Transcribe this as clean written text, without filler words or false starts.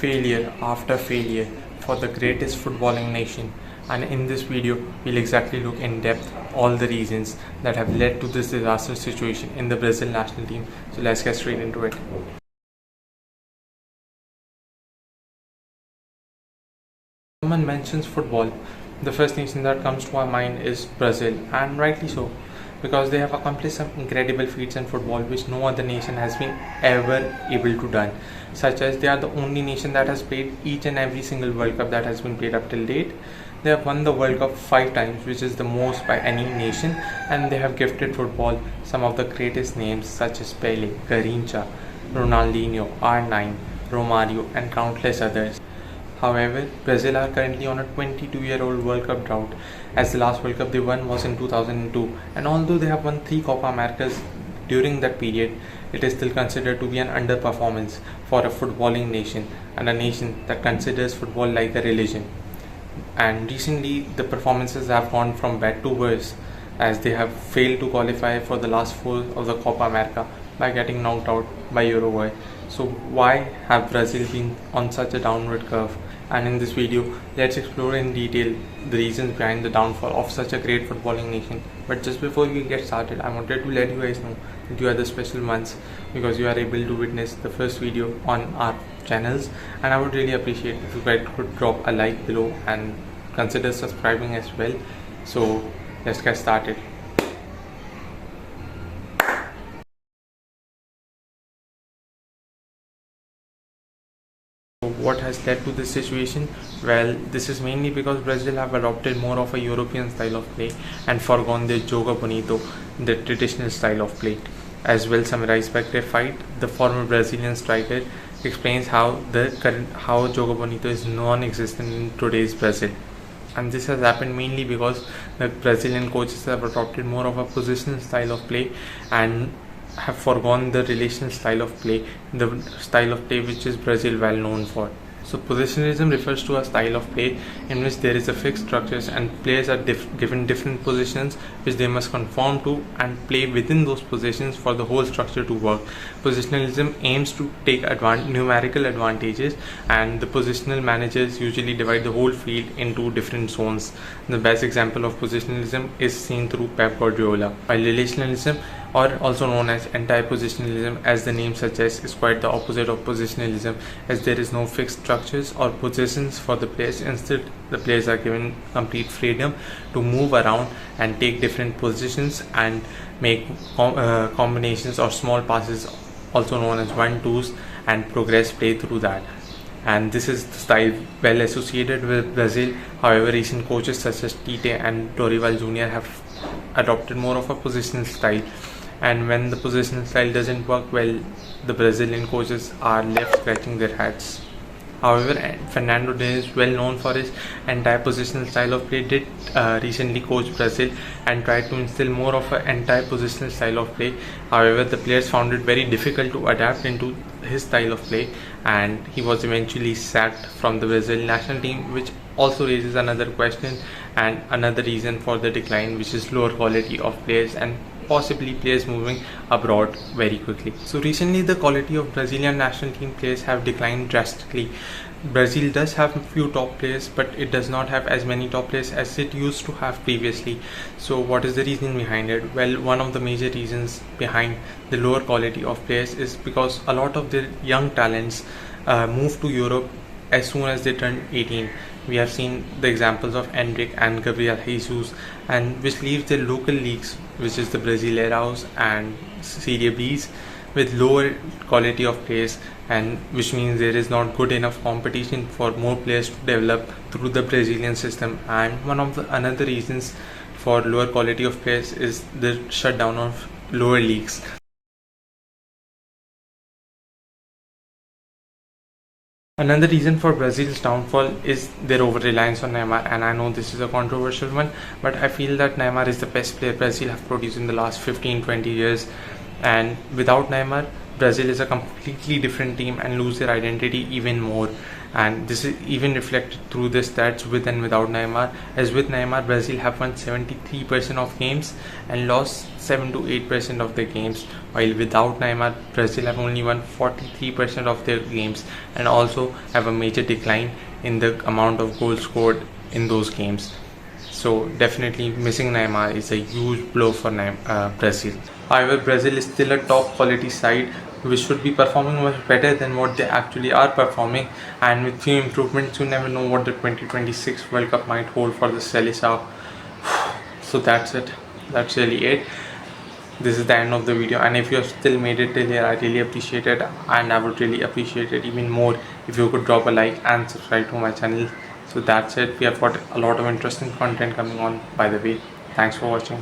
failure after failure for the greatest footballing nation, and in this video we'll exactly look in depth all the reasons that have led to this disastrous situation in the Brazil national team. So let's get straight into it. Someone mentions football, the first nation that comes to our mind is Brazil, and rightly so, because they have accomplished some incredible feats in football which no other nation has been ever able to done, such as they are the only nation that has played each and every single World Cup that has been played up till date. They have won the World Cup 5 times, which is the most by any nation, and they have gifted football some of the greatest names such as Pele, Garrincha, Ronaldinho, R9, Romario and countless others. However, Brazil are currently on a 22-year-old World Cup drought, as the last World Cup they won was in 2002, and although they have won 3 Copa Americas during that period, it is still considered to be an underperformance for a footballing nation and a nation that considers football like a religion. And recently the performances have gone from bad to worse, as they have failed to qualify for the last 4 of the Copa America by getting knocked out by Uruguay. So why have Brazil been on such a downward curve? And in this video, let's explore in detail the reasons behind the downfall of such a great footballing nation. But just before we get started, I wanted to let you guys know that you are the special ones, because you are able to witness the first video on our channels, and I would really appreciate if you guys could drop a like below and consider subscribing as well. So let's get started. What has led to this situation? Well, this is mainly because Brazil have adopted more of a European style of play and forgone their jogo bonito, the traditional style of play. As well summarized by Greg Fight, the former Brazilian striker, explains how jogo bonito is non-existent in today's Brazil. And this has happened mainly because the Brazilian coaches have adopted more of a positional style of play and have forgone the relational style of play, the style of play which is Brazil well known for. So positionalism refers to a style of play in which there is a fixed structures and players are given different positions which they must conform to and play within those positions for the whole structure to work. Positionalism aims to take numerical advantages, and the positional managers usually divide the whole field into different zones. The best example of positionalism is seen through Pep Guardiola, while relationalism, or also known as anti-positionalism, as the name suggests, is quite the opposite of positionalism, as there is no fixed structures or positions for the players. Instead, the players are given complete freedom to move around and take different positions and make combinations or small passes, also known as 1-2s, and progress play through that. And this is the style well associated with Brazil. However, recent coaches such as Tite and Dorival Jr. have adopted more of a positional style, and when the positional style doesn't work well, the Brazilian coaches are left scratching their heads. However, Fernando Diniz, well known for his anti-positional style of play, did recently coach Brazil and tried to instill more of an anti-positional style of play. However, the players found it very difficult to adapt into his style of play, and he was eventually sacked from the Brazil national team, which also raises another question and another reason for the decline, which is lower quality of players and possibly players moving abroad very quickly. So recently the quality of Brazilian national team players have declined drastically. Brazil does have a few top players, but it does not have as many top players as it used to have previously. So what is the reason behind it? Well, one of the major reasons behind the lower quality of players is because a lot of the young talents move to Europe as soon as they turn 18. We have seen the examples of Endrick and Gabriel Jesus, and which leaves their local leagues, which is the Brasileiraos and Serie B's, with lower quality of players, and which means there is not good enough competition for more players to develop through the Brazilian system. And one of the another reasons for lower quality of players is the shutdown of lower leagues. Another reason for Brazil's downfall is their over-reliance on Neymar, and I know this is a controversial one, but I feel that Neymar is the best player Brazil have produced in the last 15-20 years, and without Neymar, Brazil is a completely different team and lose their identity even more. And this is even reflected through the stats with and without Neymar. As with Neymar, Brazil have won 73% of games and lost 7 to 8% of their games, while without Neymar, Brazil have only won 43% of their games and also have a major decline in the amount of goals scored in those games. So definitely missing Neymar is a huge blow for Brazil. However, Brazil is still a top quality side which should be performing much better than what they actually are performing, and with few improvements you never know what the 2026 World Cup might hold for the Seleção. So that's it. That's really it. This is the end of the video, and if you have still made it till here, I really appreciate it, and I would really appreciate it even more if you could drop a like and subscribe to my channel. So that's it. We have got a lot of interesting content coming on, by the way. Thanks for watching.